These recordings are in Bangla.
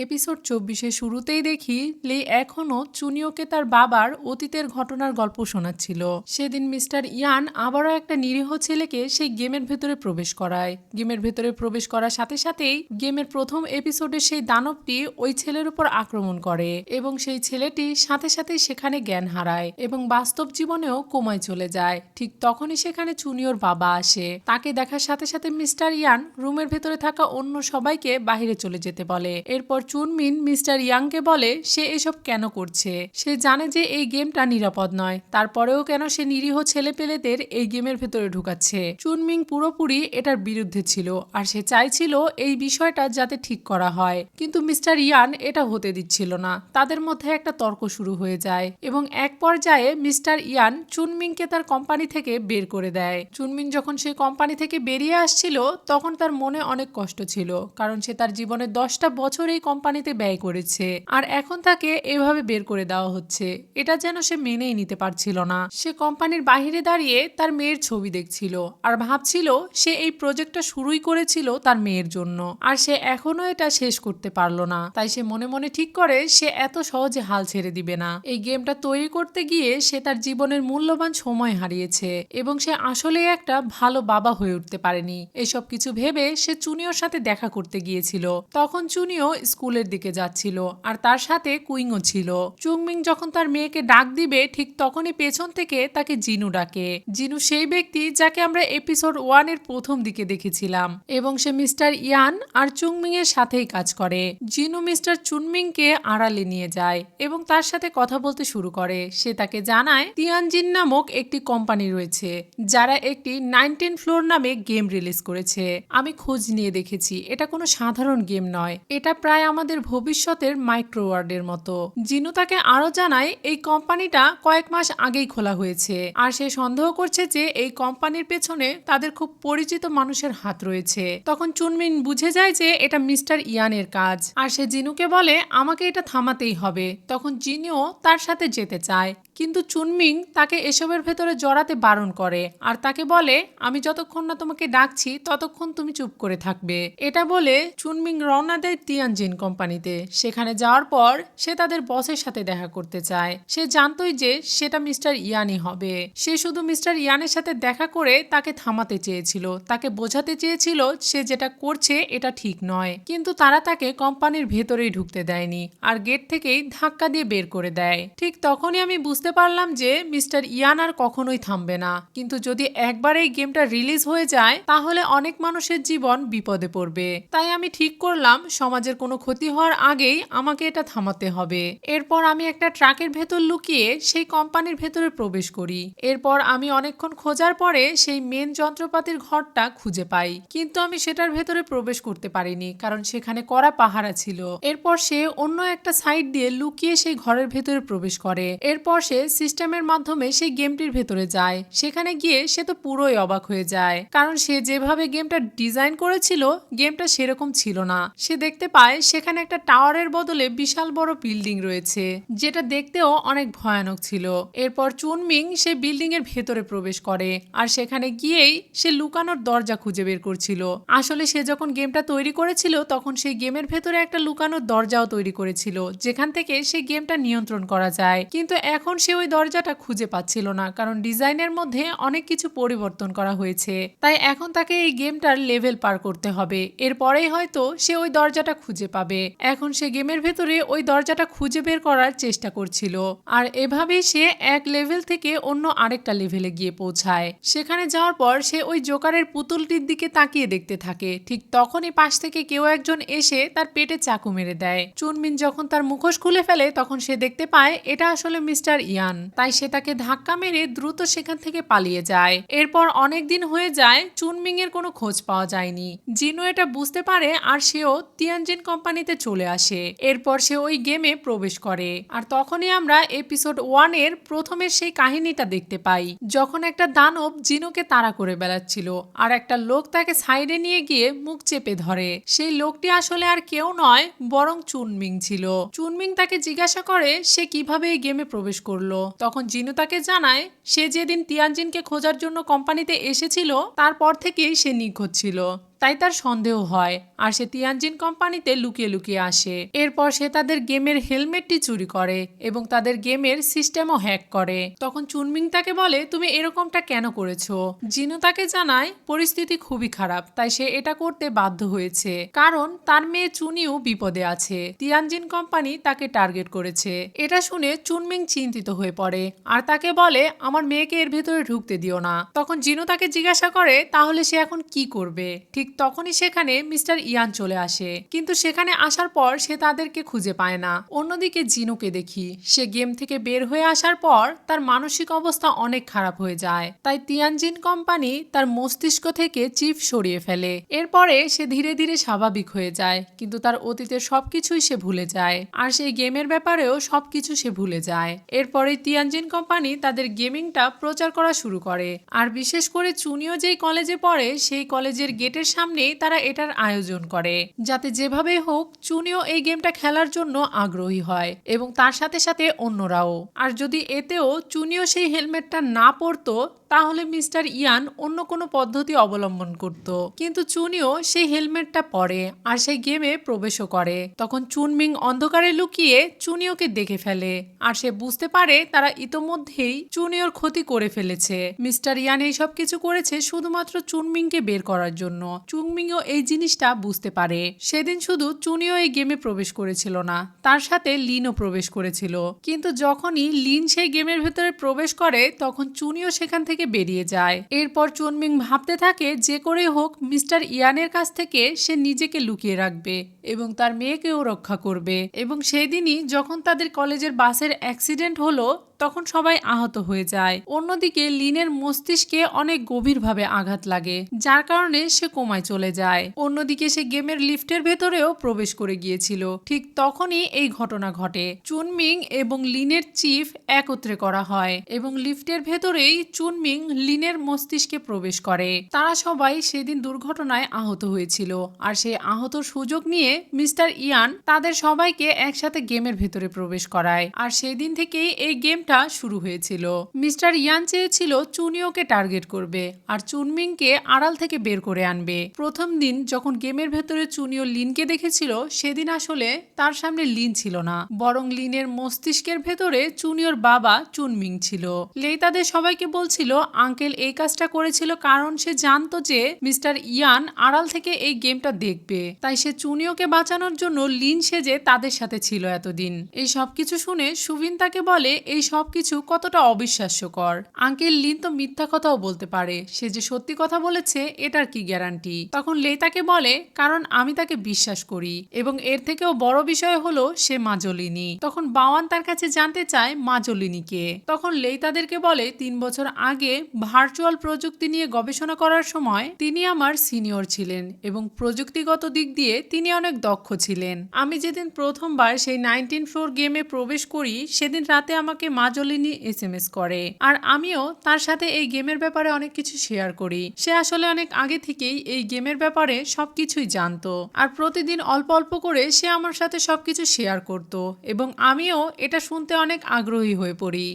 এপিসোড ২৪-এ শুরুতেই দেখি লি এখনও চুনিওকে তার বাবার অতীতের ঘটনার গল্প শোনাচ্ছিল। সেদিন মিস্টার ইয়ান আবারও একটা নিরীহ ছেলেকে সেই গেমের ভেতরে প্রবেশ করায়। গেমের ভেতরে প্রবেশ করার সাথে সাথেই গেমের প্রথম এপিসোডে সেই দানবটি ওই ছেলের উপর আক্রমণ করে এবং সেই ছেলেটি সাথে সাথেই সেখানে জ্ঞান হারায় এবং বাস্তব জীবনেও কোমায় চলে যায়। ঠিক তখনই সেখানে চুনিওর বাবা আসে। তাকে দেখার সাথে সাথে মিস্টার ইয়ান রুমের ভেতরে থাকা অন্য সবাইকে বাইরে চলে যেতে বলে। এরপর চুনমিন মিস্টার ইয়াংকে বলে সে এসব কেন করছে। সে জানে যে এই গেমটা নিরাপদ নয়, তারপরেও কেন সে নিরীহ ছেলেপেলেদের এই গেমের ভেতরে ঢুকাচ্ছে। চুনমিং পুরোপুরি এটার বিরুদ্ধে ছিল আর সে চাইছিল এই বিষয়টা যাতে ঠিক করা হয়, কিন্তু মিস্টার ইয়ান এটা হতে দিচ্ছিল না। তাদের মধ্যে একটা তর্ক শুরু হয়ে যায় এবং এক পর্যায়ে মিস্টার ইয়ান চুনমিংকে তার কোম্পানি থেকে বের করে দেয়। চুনমিং যখন সেই কোম্পানি থেকে বেরিয়ে আসছিল তখন তার মনে অনেক কষ্ট ছিল, কারণ সে তার জীবনের 10টা বছর এই কোম্পানিতে ব্যয় করেছে আর এখন তাকে এভাবে বের করে দেওয়া হচ্ছে। এটা যেন সে মেনেই নিতে পারছিল না। সে কোম্পানির বাইরে দাঁড়িয়ে তার মেয়ের ছবি দেখছিল আর ভাবছিল সে এই প্রজেক্টটা শুরুই করেছিল তার মেয়ের জন্য আর সে এখনো এটা শেষ করতে পারলো না। তাই সে মনে মনে ঠিক করে সে এত সহজে হাল ছেড়ে দিবে না। এই গেমটা তৈরি করতে গিয়ে সে তার জীবনের মূল্যবান সময় হারিয়েছে এবং সে আসলে একটা ভালো বাবা হয়ে উঠতে পারেনি। এসব কিছু ভেবে সে চুনিওর সাথে দেখা করতে গিয়েছিল। তখন চুনিও স্কুলের দিকে যাচ্ছিল আর তার সাথে কুইংও ছিল। চুংমিং যখন তার মেয়েকে ডাক দিবে ঠিক তখনই পেছন থেকে তাকে জিনু ডাকে। জিনু সেই ব্যক্তি যাকে আমরা এপিসোড 1-এর প্রথম দিকে দেখেছিলাম এবং সে মিস্টার ইয়ান আর চুংমিং এর সাথেই কাজ করে। জিনু মিস্টার চুনমিংকে আড়ালে নিয়ে যায় এবং তার সাথে কথা বলতে শুরু করে। সে তাকে জানায় তিয়ানজিন নামক একটি কোম্পানি রয়েছে যারা একটি 19 ফ্লোর নামে গেম রিলিজ করেছে। আমি খোঁজ নিয়ে দেখেছি এটা কোনো সাধারণ গেম নয়, এটা প্রায় আমাদের ভবিষ্যতের মাইক্রোওয়ার্ল্ডের মতো। জিনু তাকে আরো জানায় এই কোম্পানিটা কয়েক মাস আগেই খোলা হয়েছে আর সে সন্দেহ করছে যে এই কোম্পানির পেছনে তাদের খুব পরিচিত মানুষের হাত রয়েছে। তখন চুনমিন বুঝে যায় যে এটা মিস্টার ইয়ানের কাজ আর সে জিনুকে বলে আমাকে এটা থামাতেই হবে। তখন জিনুও তার সাথে যেতে চায়, কিন্তু চুনমিং তাকে এসবের ভেতরে জড়াতে বারণ করে আর তাকে বলে আমি যতক্ষণ না তোমাকে ডাকছি ততক্ষণ তুমি চুপ করে থাকবে। এটা বলে চুনমিং রওনা দেয় তিয়ানজিন কোম্পানিতে। সেখানে যাওয়ার পর সে তাদের বসের সাথে দেখা করতে চায়। সে জানতই যে সেটা মিস্টার ইয়ানই হবে। সে শুধু মিস্টার ইয়ানের সাথে দেখা করে তাকে থামাতে চেয়েছিল, তাকে বোঝাতে চেয়েছিল সে যেটা করছে এটা ঠিক নয়, কিন্তু তারা তাকে কোম্পানির ভেতরেই ঢুকতে দেয়নি আর গেট থেকেই ধাক্কা দিয়ে বের করে দেয়। ঠিক তখনই আমি বুঝতে পারলাম যে মিস্টার ইয়ান আর কখনোই থামবে না, কিন্তু যদি একবার এই গেমটা রিলিজ হয়ে যায় তাহলে অনেক মানুষের জীবন বিপদে পড়বে। তাই আমি ঠিক করলাম সমাজের কোনো ক্ষতি হওয়ার আগেই আমাকে এটা থামাতে হবে। এরপর আমি একটা ট্রাকের ভেতর লুকিয়ে সেই কোম্পানির ভেতরে প্রবেশ করি। এরপর আমি অনেকক্ষণ খোঁজার পরে সেই মেন যন্ত্রপাতির ঘরটা খুঁজে পাই, কিন্তু আমি সেটার ভেতরে প্রবেশ করতে পারিনি কারণ সেখানে কড়া পাহারা ছিল। এরপর সে অন্য একটা সাইড দিয়ে লুকিয়ে সেই ঘরের ভেতরে প্রবেশ করে। এরপর সে সিস্টেমের মাধ্যমে সেই গেমটির ভেতরে যায়। সেখানে গিয়ে সে তো পুরোই অবাক হয়ে যায়, কারণ সে যেভাবে গেমটা ডিজাইন করেছিল গেমটা সেরকম ছিল না। সে দেখতে পায় সেখানে একটা টাওয়ারের বদলে বিশাল বড় বিল্ডিং রয়েছে, যেটা দেখতেও অনেক ভয়ানক ছিল। এরপর চুনমিং সে বিল্ডিং এর ভেতরে প্রবেশ করে আর সেখানে গিয়েই সে লুকানোর দরজা খুঁজে বের করছিল। আসলে সে যখন গেমটা তৈরি করেছিল তখন সেই গেমের ভেতরে একটা লুকানোর দরজাও তৈরি করেছিল যেখান থেকে সেই গেমটা নিয়ন্ত্রণ করা যায়, কিন্তু এখন সে ওই দরজাটা খুঁজে পাচ্ছিল না কারণ ডিজাইনের মধ্যে অনেক কিছু পরিবর্তন করা হয়েছে। তাই এখন তাকে এই গেমটার লেভেল পার করতে হবে, এরপরেই হয়তো সে ওই দরজাটা খুঁজে পাবে। এখন সে গেমের ভেতরে ওই দরজাটা খুঁজে বের করার চেষ্টা করছিল আর এভাবেই সে এক লেভেল থেকে অন্য আরেকটা লেভেলে গিয়ে পৌঁছায়। সেখানে যাওয়ার পর সে ওই জোকারের পুতুলটির দিকে তাকিয়ে দেখতে থাকে। ঠিক তখনই পাশ থেকে কেউ একজন এসে তার পেটে চাকু মেরে দেয়। চুনমিন যখন তার মুখোশ খুলে ফেলে তখন সে দেখতে পায় এটা আসলে মিস্টার ইয়ান। তাই সে তাকে ধাক্কা মেরে দ্রুত সেখান থেকে পালিয়ে যায়। এরপর অনেক দিন হয়ে যায়, চুনমিং এর কোনো খোঁজ পাওয়া যায়নি। জিনু এটা বুঝতে পারে আর সেও তিয়ানজিন কোম্পানিতে চলে আসে। এরপর সে ওই গেমে প্রবেশ করে আর তখনই আমরা এপিসোড 1-এর প্রথমের সেই কাহিনীটা দেখতে পাই, যখন একটা দানব জিনুকে তাড়া করে বেড়াচ্ছিল আর একটা লোক তাকে সাইডে নিয়ে গিয়ে মুখ চেপে ধরে। সেই লোকটি আসলে আর কেউ নয় বরং চুনমিং ছিল। চুনমিং তাকে জিজ্ঞাসা করে সে কিভাবে এই গেমে প্রবেশ করলো। তখন জিনু তাকে জানায় সে যেদিন তিয়ানজিনকে খোঁজার জন্য কোম্পানিতে এসেছিল তারপর থেকেই সে নিখোঁজ ছিল। তাই তার সন্দেহ হয় আর সে তিয়ানজিন কোম্পানিতে লুকিয়ে লুকিয়ে আসে। এরপর সে তাদের গেমের হেলমেটটি চুরি করে এবং তাদের গেমের সিস্টেমও হ্যাক করে। তখন চুনমিং তাকে বলে, তুমি এরকমটা কেন করেছো? জিনু তাকে জানায় পরিস্থিতি খুবই খারাপ, তাই সে এটা করতে বাধ্য হয়েছে, কারণ তার মেয়ে চুনিও বিপদে আছে। তিয়ানজিন কোম্পানি তাকে টার্গেট করেছে। এটা শুনে চুনমিং চিন্তিত হয়ে পড়ে আর তাকে বলে, আমার মেয়েকে এর ভেতরে ঢুকতে দিও না। তখন জিনু তাকে জিজ্ঞাসা করে তাহলে সে এখন কি করবে। ঠিক তখনই সেখানে মিস্টার ইয়ান চলে আসে, কিন্তু সেখানে আসার পর সে তাদেরকে খুঁজে পায় না। অন্যদিকে জিনুকে দেখি, সে গেম থেকে বের হয়ে আসার পর তার মানসিক অবস্থা অনেক খারাপ হয়ে যায়। তাই তিয়ানজিন কোম্পানি তার মস্তিষ্ক থেকে চিপ সরিয়ে ফেলে। এরপরে সে ধীরে ধীরে স্বাভাবিক হয়ে যায়, কিন্তু তার অতীতের সবকিছুই সে ভুলে যায় আর সেই গেমের ব্যাপারেও সবকিছু সে ভুলে যায়। এরপরে তিয়ানজিন কোম্পানি তাদের গেমিংটা প্রচার করা শুরু করে আর বিশেষ করে চুনিও যেই কলেজে পড়ে সেই কলেজের গেটের সামনেই তারা এটার আয়োজন করে, যাতে যেভাবে হোক চুনিও এই গেমটা খেলার জন্য আগ্রহী হয় এবং তার সাথে সাথে অন্যরাও। আর যদি এতেও চুনিও সেই হেলমেটটা না পরতো তাহলে মিস্টার ইয়ান অন্য কোনো পদ্ধতি অবলম্বন করত, কিন্তু চুনিও সেই হেলমেটটা পরে আর সেই গেমে প্রবেশও করে। তখন চুনমিং অন্ধকারে লুকিয়ে চুনিওকে দেখে ফেলে আর সে বুঝতে পারে তারা ইতোমধ্যেই চুনিওর ক্ষতি করে ফেলেছে। মিস্টার ইয়ান এই সব কিছু করেছে শুধুমাত্র চুনমিংকে বের করার জন্য। চুনমিংও এই জিনিসটা বুঝতে পারে। সেদিন শুধু চুনিও এই গেমে প্রবেশ করেছিল না, তার সাথে লিনও প্রবেশ করেছিল, কিন্তু যখনই লিন সেই গেমের ভেতরে প্রবেশ করে তখন চুনিও সেখান থেকে বেরিয়ে যায়। এরপর চুনমিং ভাবতে থাকে যে করে হোক মিস্টার ইয়ানের কাছ থেকে সে নিজেকে লুকিয়ে রাখবে এবং তার মেয়েকেও রক্ষা করবে। এবং সেই দিনই যখন তাদের কলেজের বাসের অ্যাক্সিডেন্ট হলো তখন সবাই আহত হয়ে যায়। অন্যদিকে লিনের মস্তিষ্কে অনেক গভীরভাবে আঘাত লাগে, যার কারণে সে কোমায় চলে যায়। অন্যদিকে সে গেমের লিফটের ভেতরেও প্রবেশ করে গিয়েছিল। ঠিক তখনই এই ঘটনা ঘটে। চুনমিং এবং লিনের চিফ একত্রে করা হয় এবং লিফটের ভেতরেই চুনমিং লিনের মস্তিষ্কে প্রবেশ করে। তারা সবাই সেদিন দুর্ঘটনায় আহত হয়েছিল আর সেই আহতর সুযোগ নিয়ে মিস্টার ইয়ান তাদের সবাইকে একসাথে গেমের ভেতরে প্রবেশ করায় আর সেই দিন থেকেই এই গেম শুরু হয়েছিল। মিস্টার ইয়ান চেয়েছিল চুনিওকে টার্গেট করবে আর চুনমিংকে আড়াল থেকে বের করে আনবে। প্রথম দিন যখন গেমের ভেতরে চুনিও লিনকে দেখেছিল সেদিন আসলে তার সামনে লিন ছিল না, বরং লিনের মস্তিষ্কের ভেতরে চুনিওর বাবা চুনমিং ছিল। লেই তাদের সবাইকে বলছিল আঙ্কেল এই কাজটা করেছিল কারণ সে জানতো যে মিস্টার ইয়ান আড়াল থেকে এই গেমটা দেখবে, তাই সে চুনিওকে বাঁচানোর জন্য লিন সেজে তাদের সাথে ছিল এতদিন। এই সবকিছু শুনে সুবিন তাকে বলে এই সবকিছু কতটা অবিশ্বাস্যকর। আঙ্কেল লিন তো মিথ্যা কথাও বলতে পারে, সে যে সত্যি কথা বলেছে এটার কি গ্যারান্টি? তখন লে তাকে বলে কারণ আমি তাকে বিশ্বাস করি এবং এর থেকেও বড় বিষয় হলো সে মাজলিনী। তখন বাওয়ান তার কাছে জানতে চায় মাজলিনীকে। তখন লেই তাদেরকে বলে 3 বছর আগে ভার্চুয়াল প্রযুক্তি নিয়ে গবেষণা করার সময় তিনি আমার সিনিয়র ছিলেন এবং প্রযুক্তিগত দিক দিয়ে তিনি অনেক দক্ষ ছিলেন। আমি যেদিন প্রথমবার সেই 19 ফ্লোর গেমে প্রবেশ করি সেদিন রাতে আমাকে মাজলিনী SMS করে আর আমিও তার সাথে এই গেমের ব্যাপারে অনেক কিছু শেয়ার করি। সে আসলে অনেক আগে থেকেই এই গেমের ব্যাপারে সবকিছুই জানতো আর প্রতিদিন অল্প অল্প করে সে আমার সাথে সবকিছু শেয়ার করত এবং আমিও এটা শুনতে অনেক আগ্রহী হয়ে পড়ি।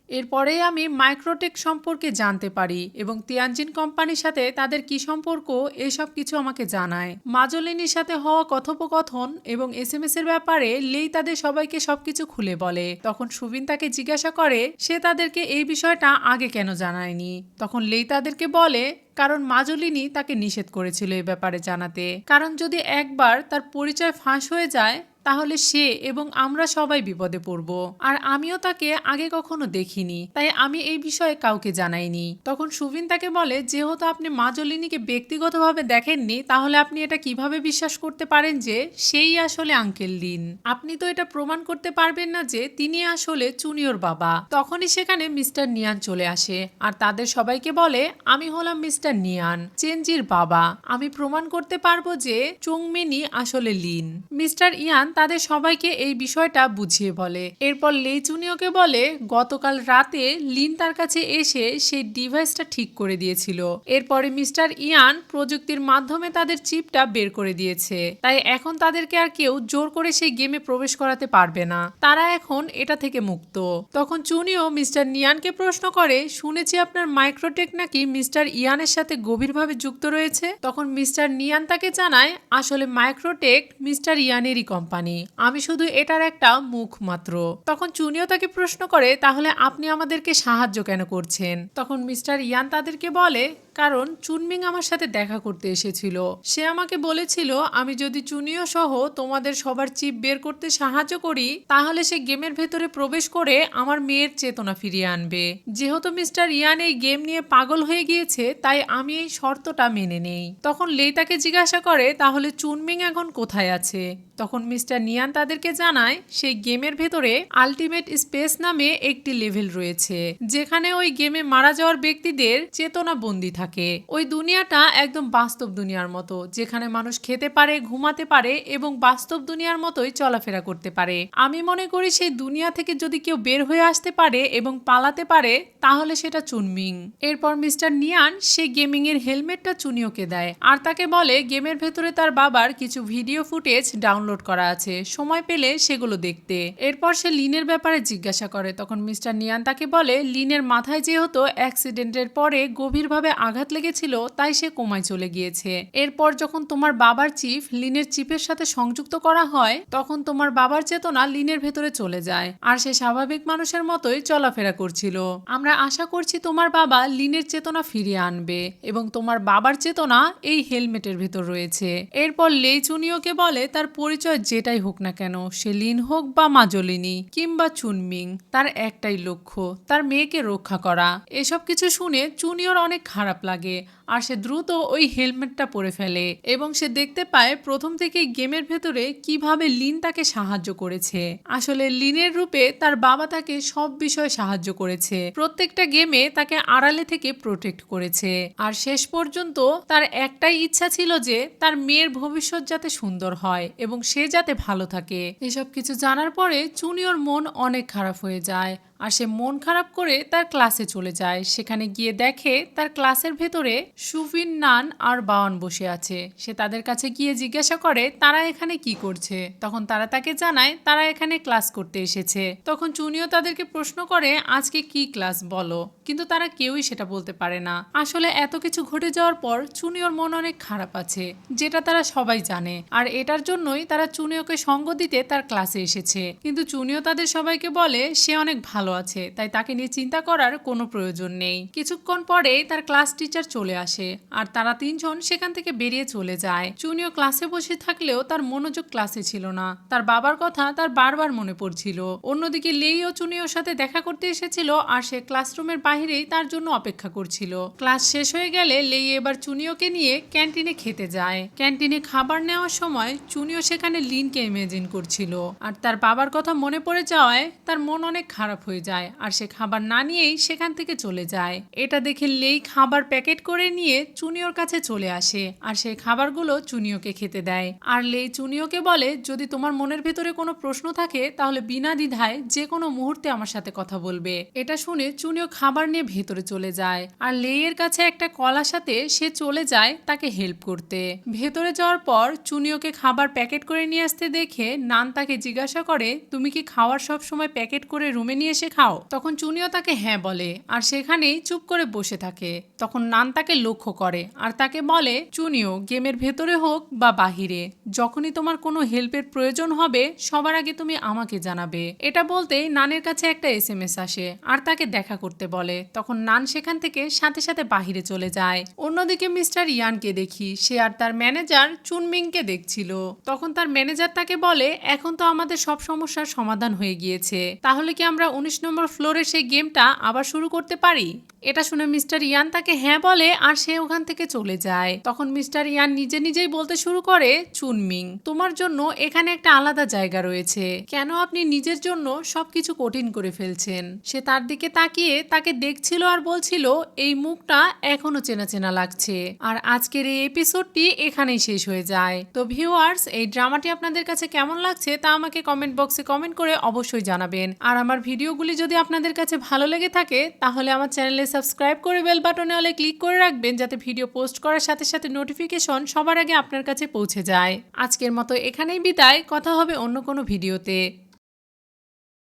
এরপরেই আমি মাইক্রোটেক সম্পর্কে জানতে পারি এবং তিয়ানজিন কোম্পানির সাথে তাদের কি সম্পর্ক এসব কিছু আমাকে জানায়। মাজলিনীর সাথে হওয়া কথোপকথন এবং SMS এর ব্যাপারে লেই তাদের সবাইকে সবকিছু খুলে বলে। তখন সুবিন তাকে জিজ্ঞাসা করে সে তাদেরকে এই বিষয়টা আগে কেন জানায়নি। তখন লেই তাদেরকে বলে কারণ মাজলিনী তাকে নিষেধ করেছিল এই ব্যাপারে জানাতে, কারণ যদি একবার তার পরিচয় ফাঁস হয়ে যায় তাহলে সে এবং আমরা সবাই বিপদে পড়ব আর আমিও তাকে আগে কখনো দেখিনি, তাই আমি এই বিষয়ে কাউকে জানাইনি। তখন সুবিন তাকে বলে যেহেতু আপনি মাজলিনীকে ব্যক্তিগতভাবে দেখেননি তাহলে আপনি এটা কিভাবে বিশ্বাস করতে পারেন যে সেই আসলে আঙ্কেল লিন? আপনি তো এটা প্রমাণ করতে পারবেন না যে তিনি আসলে চুনিওর বাবা। তখনই সেখানে মিস্টার নিয়ান চলে আসে আর তাদের সবাইকে বলে আমি হলাম মিস্টার নিয়ান, চেনজির বাবা। আমি প্রমাণ করতে পারবো যে চুংমিনি আসলে লিন। মিস্টার ইয়ান তাদের সবাইকে এই বিষয়টা বুঝিয়ে বলে। এরপর লেই চুনিওকে বলে গতকাল রাতে লিন তার কাছে এসে সেই ডিভাইসটা ঠিক করে দিয়েছিল। এরপরে মিস্টার ইয়ান প্রযুক্তির মাধ্যমে তাদের চিপটা বের করে দিয়েছে, তাই এখন তাদেরকে আর কেউ জোর করে সেই গেমে প্রবেশ করাতে পারবে না, তারা এখন এটা থেকে মুক্ত। তখন চুনিও মিস্টার নিয়ানকে প্রশ্ন করে, শুনেছি আপনার মাইক্রোটেক নাকি মিস্টার ইয়ানের সাথে গভীরভাবে যুক্ত রয়েছে। তখন মিস্টার নিয়ান তাকে জানায় আসলে মাইক্রোটেক মিস্টার ইয়ানেরই কোম্পানি, আমি শুধু এটার একটা মুখ মাত্র। তখন চুনিও তাকে প্রশ্ন করে, তাহলে আপনি আমাদেরকে সাহায্য কেন করছেন? তখন মিস্টার ইয়ান তাদেরকে বলে, কারণ চুনমিং আমার সাথে দেখা করতে এসেছিল, সে আমাকে বলেছিল আমি যদি চুনিও সহ তোমাদের সবার চিপ বের করতে সাহায্য করি তাহলে সে গেমের ভেতরে প্রবেশ করে আমার মেয়ের চেতনা ফিরিয়ে আনবে। যেহেতু মিস্টার ইয়ান এই গেম নিয়ে পাগল হয়ে গিয়েছে তাই আমি এই শর্তটা মেনে নেই। তখন লেই তাকে জিজ্ঞাসা করে, তাহলে চুনমিং এখন কোথায় আছে? তখন মিস্টার নিয়ান তাদেরকে জানায় সেই গেমের ভেতরে আলটিমেট স্পেস নামে একটি লেভেল রয়েছে, যেখানে ওই গেমে মারা যাওয়ার ব্যক্তিদের চেতনা বন্দী থাকে। ওই দুনিয়াটা একদম বাস্তব দুনিয়ার মতো, যেখানে মানুষ খেতে পারে, ঘুমাতে পারে এবং বাস্তব দুনিয়ার মতোই চলাফেরা করতে পারে। আমি মনে করি সেই দুনিয়া থেকে যদি কেউ বের হয়ে আসতে পারে এবং পালাতে পারে তাহলে সেটা চুনমিং। এরপর মিস্টার নিয়ান সেই গেমিং এর হেলমেটটা চুনিওকে দেয় আর তাকে বলে গেমের ভেতরে তার বাবার কিছু ভিডিও ফুটেজ ডাউনলোড করা আছে, সময় পেলে সেগুলো দেখতে। এরপর সে লিনের ব্যাপারে জিজ্ঞাসা করে। তখন মিস্টার নিয়ান তাকে বলে লিনের মাথায় যেহেতু অ্যাক্সিডেন্টের পরে গভীরভাবে আঘাত লেগেছিল তাই সে কোমায় চলে গিয়েছে। এরপর যখন তোমার বাবার চিপ লিনের চিপের সাথে সংযুক্ত করা হয় তখন তোমার বাবার চেতনা লিনের ভেতরে চলে যায় আর সে স্বাভাবিক মানুষের মতোই চলাফেরা করছিল। আমরা আশা করছি তোমার বাবা লিনের চেতনা ফিরিয়ে আনবে এবং তোমার বাবার চেতনা এই হেলমেটের ভেতর রয়েছে। এরপর লেই চুনিওকে বলে তার পরিচয় যেটাই হোক না কেন, সে লিন হোক বা মাজলিনী কিংবা চুনমিং, তার একটাই লক্ষ্য তার মেয়েকে রক্ষা করা। এসব কিছু শুনে চুনিওর অনেক খারাপ লাগে আর সে দ্রুত ওই হেলমেটটা পরে ফেলে এবং সে দেখতে পায় প্রথম থেকেই গেমের ভেতরে কিভাবে লিন তাকে সাহায্য করেছে। আসলে লিনের রূপে তার বাবা তাকে সব বিষয়ে সাহায্য করেছে, প্রত্যেকটা গেমে তাকে আড়ালে থেকে প্রোটেক্ট করেছে আর শেষ পর্যন্ত তার একটাই ইচ্ছা ছিল যে তার মেয়ের ভবিষ্যৎ যাতে সুন্দর হয় এবং সে যাতে ভালো থাকে। এসব কিছু জানার পরে চুনিওর মন অনেক খারাপ হয়ে যায় আর সে মন খারাপ করে তার ক্লাসে চলে যায়। সেখানে গিয়ে দেখে তার ক্লাসের ভেতরে সুফিন, নান আর বাওয়ান বসে আছে। সে তাদের কাছে গিয়ে জিজ্ঞাসা করে তারা এখানে কি করছে। তখন তারা তাকে জানায় তারা এখানে ক্লাস করতে এসেছে। তখন চুনিও তাদেরকে প্রশ্ন করে আজকে কি ক্লাস বলো, কিন্তু তারা কেউই সেটা বলতে পারে না। আসলে এত কিছু ঘটে যাওয়ার পর চুনিওর মন অনেক খারাপ আছে, যেটা তারা সবাই জানে আর এটার জন্যই তারা চুনিওকে সঙ্গ দিতে তার ক্লাসে এসেছে। কিন্তু চুনিও তাদের সবাইকে বলে সে অনেক ভালো আছে, তাই তাকে নিয়ে চিন্তা করার কোনো প্রয়োজন নেই। কিছুক্ষণ পরে তার ক্লাস টিচার চলে আসে আর তারা তিনজন সেখান থেকে বেরিয়ে চলে যায়। চুনিও ক্লাসে বসে থাকলেও তার মনোযোগ ক্লাসে ছিল না, তার বাবার কথা তার বারবার মনে পড়ছিল। অন্যদিকে লেই ও চুনিওর সাথে দেখা করতে এসেছিল আর সে ক্লাসরুমের বাইরেই তার জন্য অপেক্ষা করছিল। ক্লাস শেষ হয়ে গেলে লেই এবার চুনিওকে নিয়ে ক্যান্টিনে খেতে যায়। ক্যান্টিনে খাবার নেওয়ার সময় চুনিও সেখানে লিনকে ইমেজিন করছিল আর তার বাবার কথা মনে পড়ে যাওয়ায় তার মন অনেক খারাপ হয়ে যায় আর সে খাবার না নিয়েই সেখান থেকে চলে যায়। এটা দেখে লেই খাবার প্যাকেট করে নিয়ে চুনিওর কাছে চলে আসে আর সেই খাবারগুলো চুনিওকে খেতে দেয়। আর লেই চুনিওকে বলে যদি তোমার মনের ভেতরে কোনো প্রশ্ন থাকে তাহলে বিনা দ্বিধায় যে কোনো মুহূর্তে আমার সাথে কথা বলবে। এটা শুনে চুনিও খাবার নিয়ে ভেতরে চলে যায় আর লেইয়ের কাছে একটা কলার সাথে সে চলে যায় তাকে হেল্প করতে। ভেতরে যাওয়ার পর চুনিওকে খাবার প্যাকেট করে নিয়ে আসতে দেখে নান তাকে জিজ্ঞাসা করে তুমি কি খাওয়ার সব সময় প্যাকেট করে রুমে নিয়ে এসে খাও? তখন চুনিও তাকে হ্যাঁ বলে আর সেখানেই চুপ করে বসে থাকে। তখন নান তাকে লক্ষ্য করে আর তাকে বলে চুনিও গেমের ভেতরে হোক বা বাহিরে যখনই তোমার কোনো হেল্পের প্রয়োজন হবে সবার আগে তুমি আমাকে জানাবে। এটা বলতেই নানের কাছে একটা SMS আসে আর তাকে দেখা করতে বলে। তখন নান সেখান থেকে সাথে সাথে বাহিরে চলে যায়। অন্যদিকে মিস্টার ইয়ানকে দেখি সে আর তার ম্যানেজার চুনমিংকে দেখছিল। তখন তার ম্যানেজার তাকে বলে এখন তো আমাদের সব সমস্যার সমাধান হয়ে গিয়েছে, তাহলে কি আমরা 19 নম্বর ফ্লোরে সেই গেমটা আবার শুরু করতে পারি? এটা শুনে মিস্টার ইয়ান তাকে হ্যাঁ বলে আর সে ওখান থেকে চলে যায়। তখন মিস্টার ইয়ান নিজেই বলতে শুরু করে, চুনমিং, তোমার জন্য এখানে একটা আলাদা জায়গা রয়েছে। কেন আপনি নিজের জন্য সবকিছু কঠিন করে ফেলছেন? সে তার দিকে তাকিয়ে তাকে দেখছিল আর বলছিল, এই মুখটা এখনো চেনা চেনা লাগছে। আর আজকের এই এপিসোডটি এখানেই শেষ হয়ে যায়। তো ভিউয়ার্স, এই ড্রামাটি আপনাদের কাছে কেমন লাগছে তা আমাকে কমেন্ট বক্সে কমেন্ট করে অবশ্যই জানাবেন। আর আমার ভিডিওগুলি যদি আপনাদের কাছে ভালো লেগে থাকে তাহলে আমার চ্যানেলে সাবস্ক্রাইব করে বেল বাটনে অলে ক্লিক করে রাখবেন, যাতে ভিডিও পোস্ট করার সাথে সাথে নোটিফিকেশন সবার আগে আপনার কাছে পৌঁছে যায়। আজকের মতো এখানেই বিদায়, কথা হবে অন্য কোনো ভিডিওতে।